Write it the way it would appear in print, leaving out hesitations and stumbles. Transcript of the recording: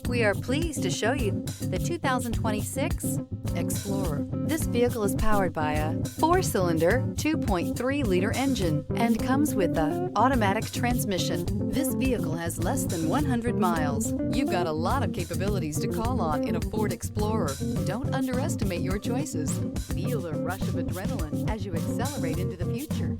We are pleased to show you the 2026 Explorer. This vehicle is powered by a 4-cylinder, 2.3-liter engine and comes with an automatic transmission. This vehicle has less than 100 miles. You've got a lot of capabilities to call on in a Ford Explorer. Don't underestimate your choices. Feel the rush of adrenaline as you accelerate into the future.